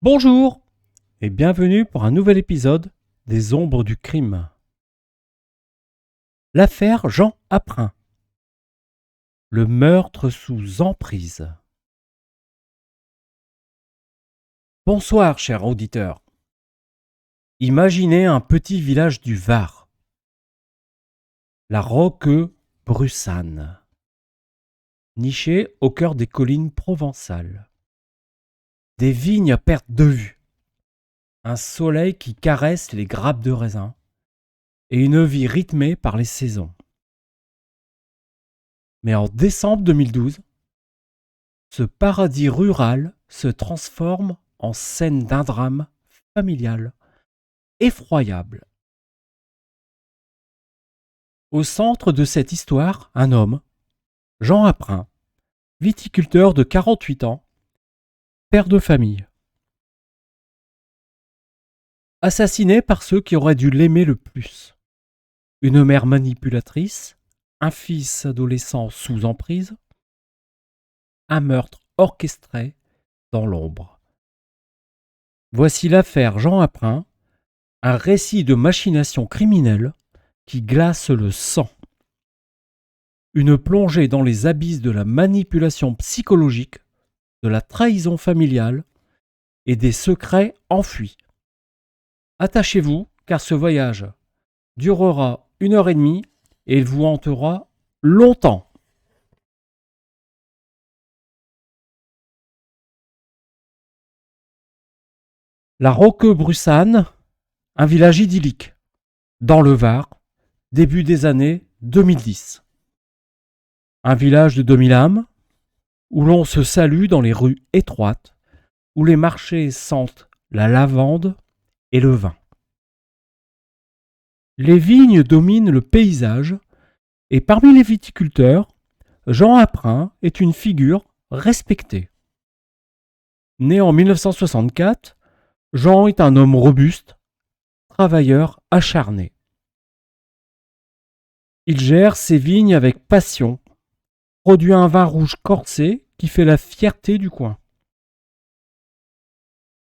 Bonjour et bienvenue pour un nouvel épisode des Ombres du crime. L'affaire Jean Apprin. Le meurtre sous emprise. Bonsoir, cher auditeur. Imaginez un petit village du Var. La Roque-Brussanne. Niché au cœur des collines provençales. Des vignes à perte de vue. Un soleil qui caresse les grappes de raisin. Et une vie rythmée par les saisons. Mais en décembre 2012, ce paradis rural se transforme en scène d'un drame familial effroyable. Au centre de cette histoire, un homme, Jean Apprin, viticulteur de 48 ans, père de famille. Assassiné par ceux qui auraient dû l'aimer le plus. Une mère manipulatrice, un fils adolescent sous emprise, un meurtre orchestré dans l'ombre. Voici l'affaire Jean Apprin, un récit de machination criminelle qui glace le sang. Une plongée dans les abysses de la manipulation psychologique, de la trahison familiale et des secrets enfuis. Attachez-vous, car ce voyage durera 1 heure et demie et il vous hantera longtemps. La Roque-Brussanne, un village idyllique, dans le Var, début des années 2010. Un village de 2000 âmes, où l'on se salue dans les rues étroites, où les marchés sentent la lavande et le vin. Les vignes dominent le paysage, et parmi les viticulteurs, Jean Apprin est une figure respectée. Né en 1964, Jean est un homme robuste, travailleur acharné. Il gère ses vignes avec passion, produit un vin rouge corsé qui fait la fierté du coin.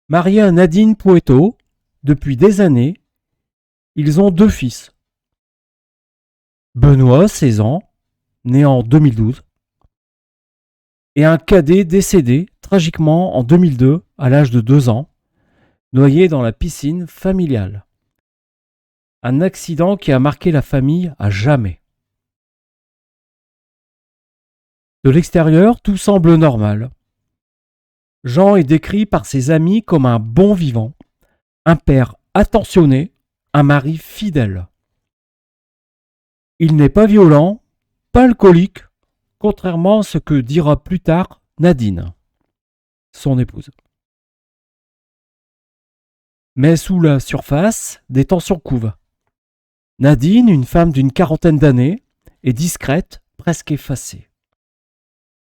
Marié à Nadine Poeto, depuis des années, ils ont 2 fils. Benoît, 16 ans, né en 2012, et un cadet décédé tragiquement en 2002 à l'âge de 2 ans, noyé dans la piscine familiale. Un accident qui a marqué la famille à jamais. De l'extérieur, tout semble normal. Jean est décrit par ses amis comme un bon vivant, un père attentionné, un mari fidèle. Il n'est pas violent, pas alcoolique, contrairement à ce que dira plus tard Nadine, son épouse. Mais sous la surface, des tensions couvent. Nadine, une femme d'une 40aine d'années, est discrète, presque effacée.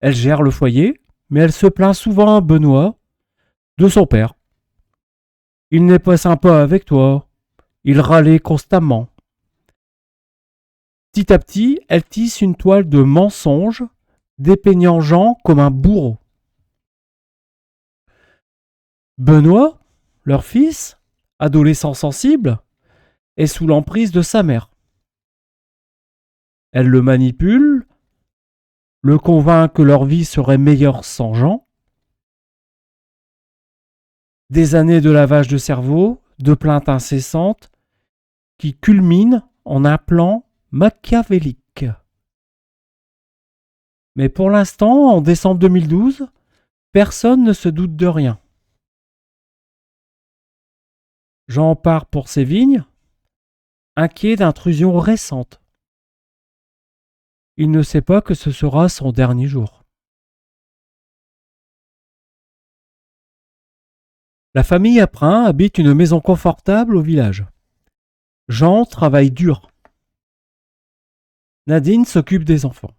Elle gère le foyer, mais elle se plaint souvent à Benoît de son père. Il n'est pas sympa avec toi, il râlait constamment. Petit à petit, elle tisse une toile de mensonges, dépeignant Jean comme un bourreau. Benoît, leur fils, adolescent sensible, est sous l'emprise de sa mère. Elle le manipule, le convainc que leur vie serait meilleure sans Jean. Des années de lavage de cerveau, de plaintes incessantes, qui culminent en un plan machiavélique. Mais pour l'instant, en décembre 2012, personne ne se doute de rien. Jean part pour ses vignes, inquiet d'intrusions récentes. Il ne sait pas que ce sera son dernier jour. La famille Apprin habite une maison confortable au village. Jean travaille dur. Nadine s'occupe des enfants.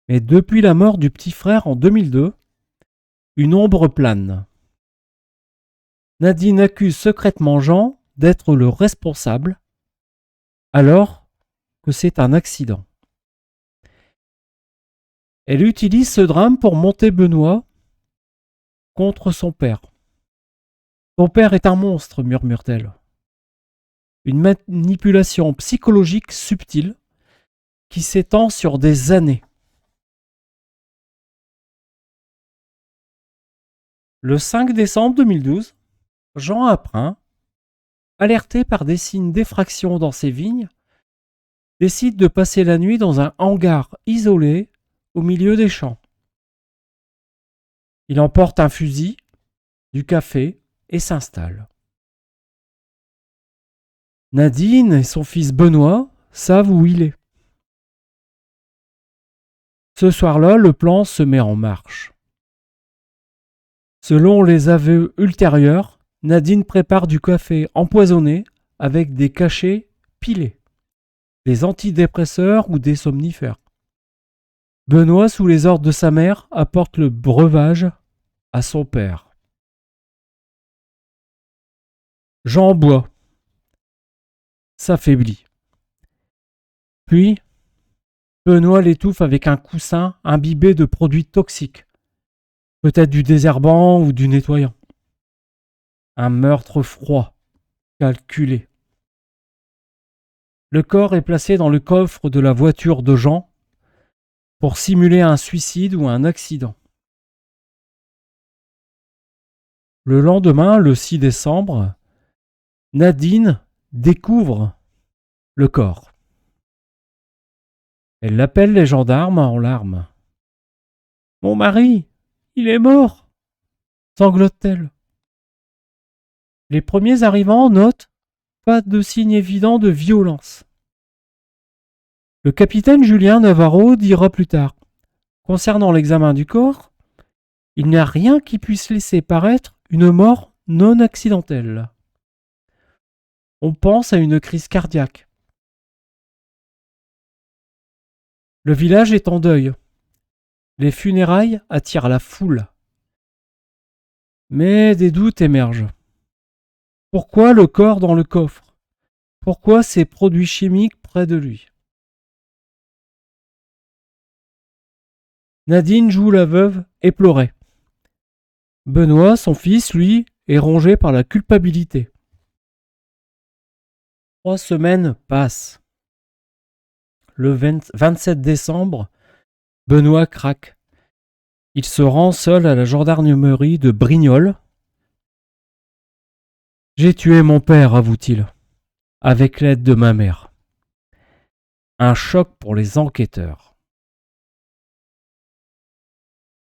Mais depuis la mort du petit frère en 2002, une ombre plane. Nadine accuse secrètement Jean d'être le responsable, alors que c'est un accident. Elle utilise ce drame pour monter Benoît contre son père. Ton père est un monstre, murmure-t-elle. Une manipulation psychologique subtile qui s'étend sur des années. Le 5 décembre 2012, Jean Apprin, alerté par des signes d'effraction dans ses vignes, décide de passer la nuit dans un hangar isolé au milieu des champs. Il emporte un fusil, du café et s'installe. Nadine et son fils Benoît savent où il est. Ce soir-là, le plan se met en marche. Selon les aveux ultérieurs, Nadine prépare du café empoisonné avec des cachets pilés, des antidépresseurs ou des somnifères. Benoît, sous les ordres de sa mère, apporte le breuvage à son père. Jean boit, s'affaiblit. Puis, Benoît l'étouffe avec un coussin imbibé de produits toxiques, peut-être du désherbant ou du nettoyant. Un meurtre froid, calculé. Le corps est placé dans le coffre de la voiture de Jean pour simuler un suicide ou un accident. Le lendemain, le 6 décembre, Nadine découvre le corps. Elle appelle les gendarmes en larmes. « Mon mari, il est mort !» sanglote-t-elle. Les premiers arrivants notent pas de signe évident de violence. Le capitaine Julien Navarro dira plus tard, concernant l'examen du corps, il n'y a rien qui puisse laisser paraître une mort non accidentelle. On pense à une crise cardiaque. Le village est en deuil. Les funérailles attirent la foule. Mais des doutes émergent. Pourquoi le corps dans le coffre ? Pourquoi ces produits chimiques près de lui ? Nadine joue la veuve éplorée. Benoît, son fils, lui, est rongé par la culpabilité. 3 semaines passent. Le 27 décembre, Benoît craque. Il se rend seul à la gendarmerie de Brignoles. « J'ai tué mon père », avoue-t-il, avec l'aide de ma mère. Un choc pour les enquêteurs.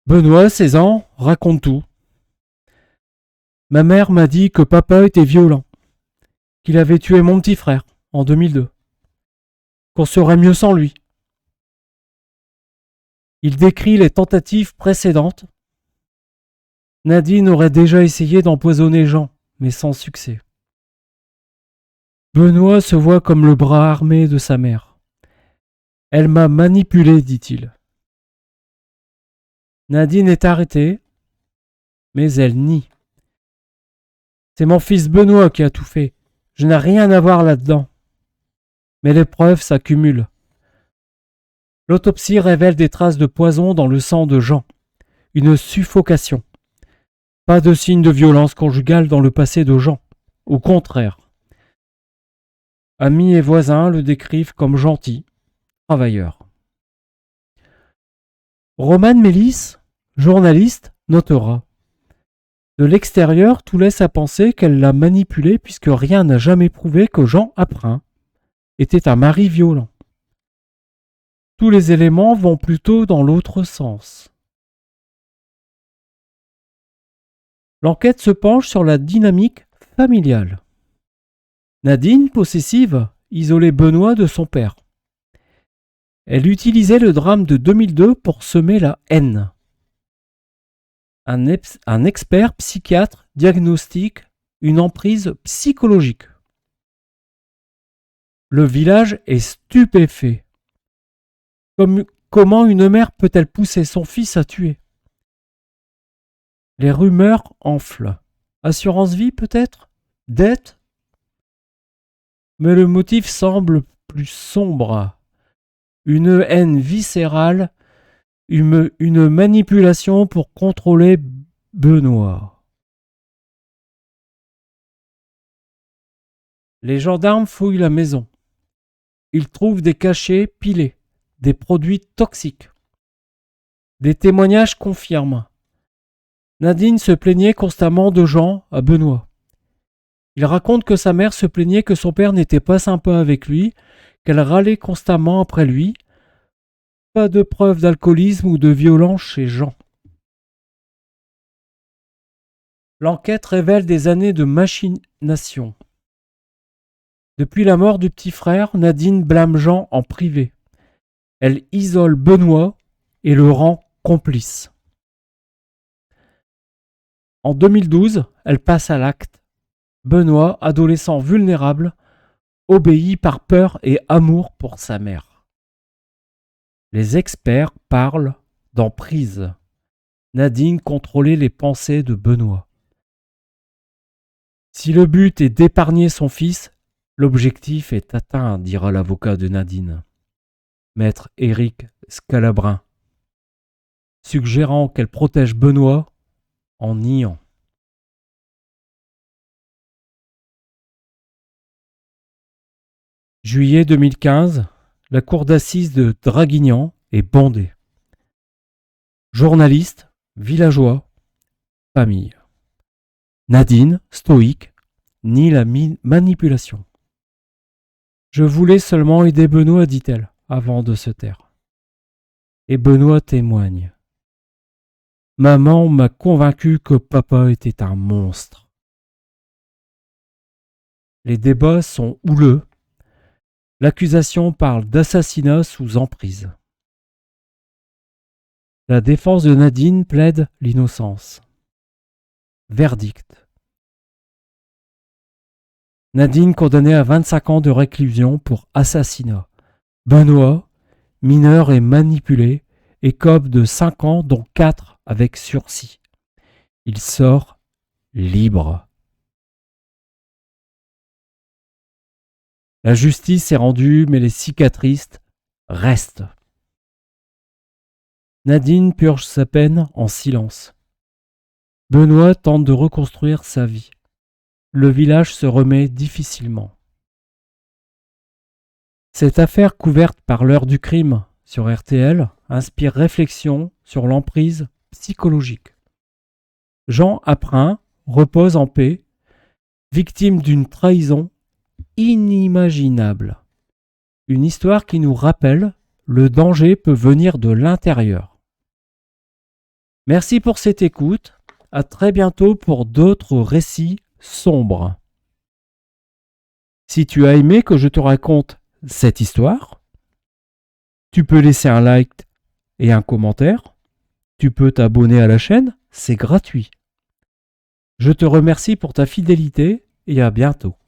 Benoît, 16 ans, raconte tout. Ma mère m'a dit que papa était violent, qu'il avait tué mon petit frère en 2002, qu'on serait mieux sans lui. Il décrit les tentatives précédentes. Nadine aurait déjà essayé d'empoisonner Jean, mais sans succès. Benoît se voit comme le bras armé de sa mère. Elle m'a manipulé, dit-il. Nadine est arrêtée, mais elle nie. C'est mon fils Benoît qui a tout fait. Je n'ai rien à voir là-dedans. Mais les preuves s'accumulent. L'autopsie révèle des traces de poison dans le sang de Jean. Une suffocation. Pas de signe de violence conjugale dans le passé de Jean. Au contraire. Amis et voisins le décrivent comme gentil, travailleur. Romane Mélis, journaliste, notera. De l'extérieur, tout laisse à penser qu'elle l'a manipulé puisque rien n'a jamais prouvé que Jean Apprin était un mari violent. Tous les éléments vont plutôt dans l'autre sens. L'enquête se penche sur la dynamique familiale. Nadine, possessive, isolait Benoît de son père. Elle utilisait le drame de 2002 pour semer la haine. Un expert psychiatre diagnostique une emprise psychologique. Le village est stupéfait. Comment une mère peut-elle pousser son fils à tuer ? Les rumeurs enflent. Assurance vie peut-être ? Dette ? Mais le motif semble plus sombre. Une haine viscérale, une manipulation pour contrôler Benoît. Les gendarmes fouillent la maison. Ils trouvent des cachets pilés, des produits toxiques. Des témoignages confirment. Nadine se plaignait constamment de Jean à Benoît. Il raconte que sa mère se plaignait que son père n'était pas sympa avec lui, qu'elle râlait constamment après lui. Pas de preuves d'alcoolisme ou de violence chez Jean. L'enquête révèle des années de machination. Depuis la mort du petit frère, Nadine blâme Jean en privé. Elle isole Benoît et le rend complice. En 2012, elle passe à l'acte. Benoît, adolescent vulnérable, obéit par peur et amour pour sa mère. Les experts parlent d'emprise. Nadine contrôlait les pensées de Benoît. Si le but est d'épargner son fils, l'objectif est atteint, dira l'avocat de Nadine, maître Éric Scalabrin, suggérant qu'elle protège Benoît en niant. Juillet 2015, la cour d'assises de Draguignan est bondée. Journalistes, villageois, famille. Nadine, stoïque, nie la manipulation. Je voulais seulement aider Benoît, dit-elle, avant de se taire. Et Benoît témoigne. Maman m'a convaincu que papa était un monstre. Les débats sont houleux. L'accusation parle d'assassinat sous emprise. La défense de Nadine plaide l'innocence. Verdict. Nadine condamnée à 25 ans de réclusion pour assassinat. Benoît, mineur et manipulé, écope de 5 ans dont 4 avec sursis. Il sort libre. La justice est rendue, mais les cicatrices restent. Nadine purge sa peine en silence. Benoît tente de reconstruire sa vie. Le village se remet difficilement. Cette affaire couverte par l'heure du crime sur RTL inspire réflexion sur l'emprise psychologique. Jean Aprin repose en paix, victime d'une trahison inimaginable. Une histoire qui nous rappelle le danger peut venir de l'intérieur. Merci pour cette écoute. À très bientôt pour d'autres récits sombres. Si tu as aimé que je te raconte cette histoire, tu peux laisser un like et un commentaire. Tu peux t'abonner à la chaîne, c'est gratuit. Je te remercie pour ta fidélité et à bientôt.